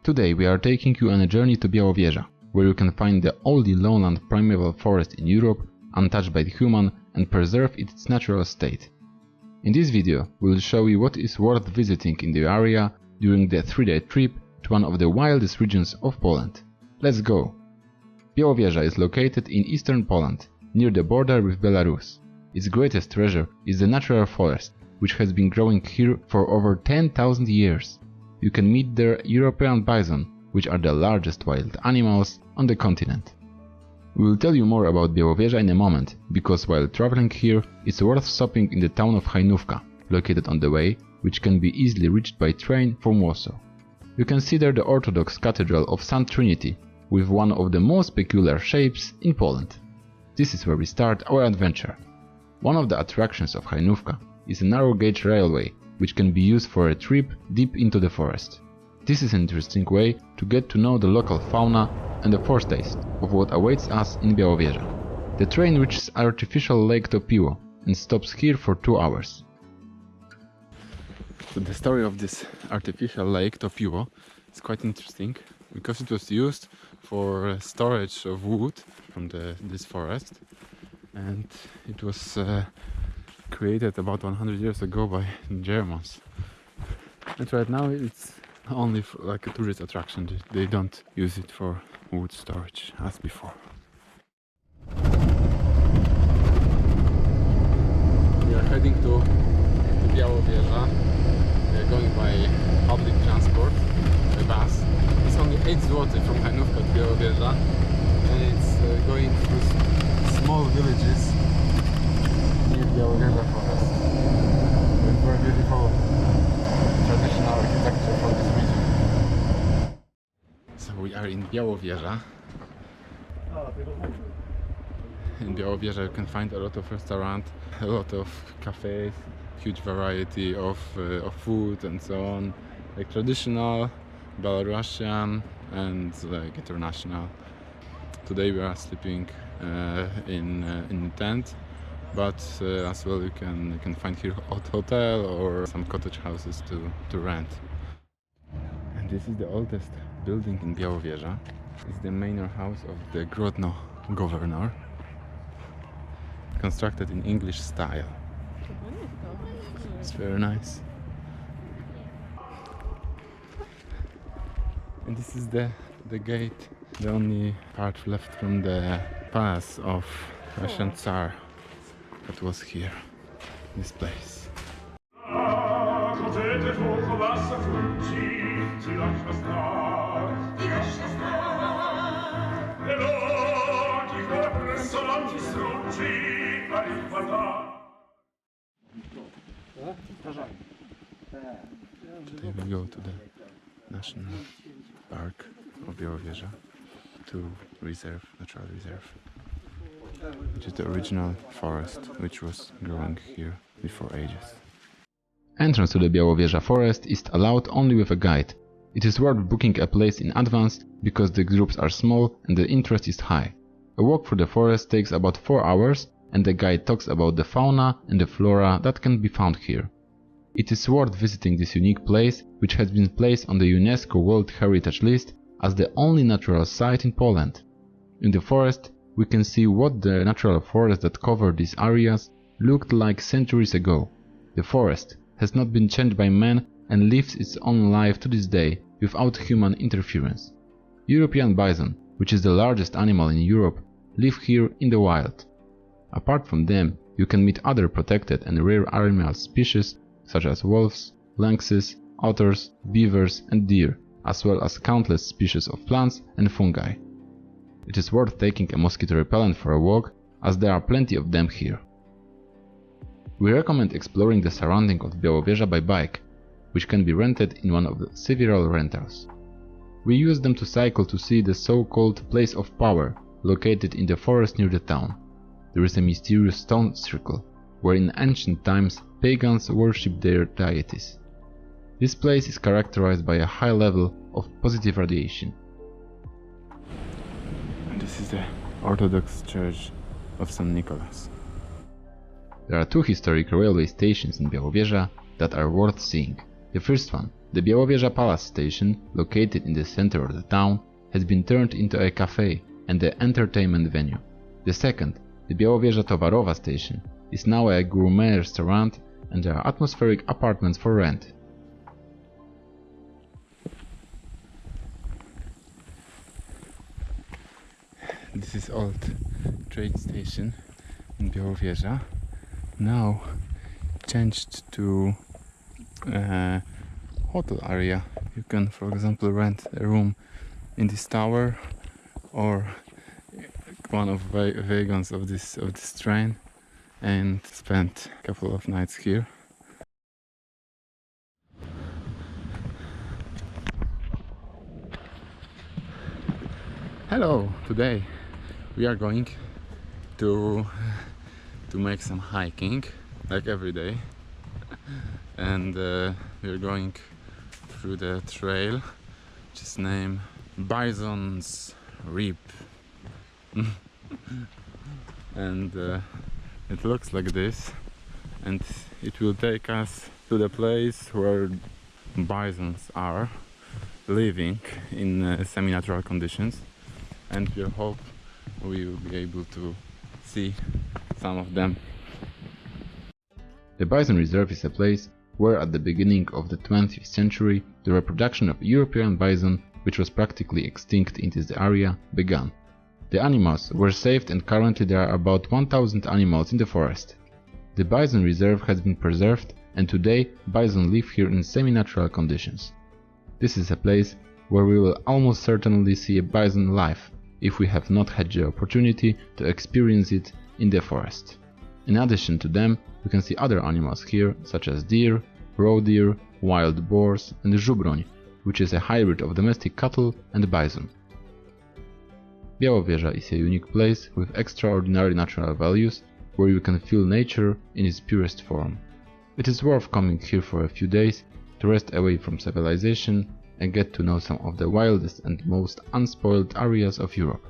Today we are taking you on a journey to Białowieża, where you can find the only lowland primeval forest in Europe, untouched by the human, and preserve its natural state. In this video we will show you what is worth visiting in the area during the 3-day trip to one of the wildest regions of Poland. Let's go! Białowieża is located in eastern Poland, near the border with Belarus. Its greatest treasure is the natural forest, which has been growing here for over 10,000 years. You can meet the European bison, which are the largest wild animals on the continent. We will tell you more about Białowieża in a moment, because while traveling here, it's worth stopping in the town of Hajnówka, located on the way, which can be easily reached by train from Warsaw. You can see there the Orthodox Cathedral of St. Trinity, with one of the most peculiar shapes in Poland. This is where we start our adventure. One of the attractions of Hajnówka is a narrow gauge railway, which can be used for a trip deep into the forest. This is an interesting way to get to know the local fauna and a foretaste of what awaits us in Białowieża. The train reaches artificial Lake Topiło and stops here for 2 hours. So the story of this artificial lake Topiło is quite interesting because it was used for storage of wood from this forest, and it was created about 100 years ago by Germans. And right now it's only like a tourist attraction. They don't use it for wood storage as before. We are heading to Białowieża. We are going by public transport, by bus. It's only 8 zł from Hajnówka to Białowieża, and it's going through small villages near Białowieża forest. With very beautiful traditional architecture from this region. So we are in Białowieża. In Białowieża you can find a lot of restaurants, a lot of cafes, huge variety of food and so on, like traditional, Belarusian and like international. Today we are sleeping in a tent, but as well you can find here a hotel or some cottage houses to rent. And this is the oldest building in Białowieża. It's the manor house of the Grodno governor, constructed in English style. It's very nice. And this is the gate, the only part left from the palace of Russian Tsar that was here, this place. Today we go to the National Park of Białowieża, to natural reserve, which is the original forest which was growing here before ages. Entrance to the Białowieża forest is allowed only with a guide. It is worth booking a place in advance because the groups are small and the interest is high. A walk through the forest takes about 4 hours, and the guide talks about the fauna and the flora that can be found here. It is worth visiting this unique place, which has been placed on the UNESCO World Heritage List as the only natural site in Poland. In the forest, we can see what the natural forest that covered these areas looked like centuries ago. The forest has not been changed by man and lives its own life to this day without human interference. European bison, which is the largest animal in Europe, live here in the wild. Apart from them, you can meet other protected and rare animal species such as wolves, lynxes, otters, beavers and deer, as well as countless species of plants and fungi. It is worth taking a mosquito repellent for a walk, as there are plenty of them here. We recommend exploring the surrounding of Białowieża by bike, which can be rented in one of the several rentals. We use them to cycle to see the so-called Place of Power, located in the forest near the town. There is a mysterious stone circle, where in ancient times pagans worshipped their deities. This place is characterized by a high level of positive radiation. And this is the Orthodox Church of St. Nicholas. There are 2 historic railway stations in Białowieża that are worth seeing. The first one The Białowieża Palace station, located in the center of the town, has been turned into a cafe and an entertainment venue. The second, the Białowieża Towarowa station, is now a gourmet restaurant and there are atmospheric apartments for rent. This is old train station in Białowieża. Now changed to a hotel area. You can, for example, rent a room in this tower or one of wagons of this train and spend a couple of nights here. Hello! Today we are going to make some hiking, like every day, and we are going through the trail which is named Bison's Rib. And it looks like this, and it will take us to the place where bisons are living in semi-natural conditions, and we hope we will be able to see some of them. The Bison Reserve is a place where at the beginning of the 20th century the reproduction of European bison, which was practically extinct in this area, began. The animals were saved and currently there are about 1000 animals in the forest. The Bison Reserve has been preserved and today bison live here in semi-natural conditions. This is a place where we will almost certainly see a bison live if we have not had the opportunity to experience it in the forest. In addition to them, we can see other animals here, such as deer, roe deer, wild boars and żubroń, which is a hybrid of domestic cattle and bison. Białowieża is a unique place with extraordinary natural values, where you can feel nature in its purest form. It is worth coming here for a few days to rest away from civilization and get to know some of the wildest and most unspoiled areas of Europe.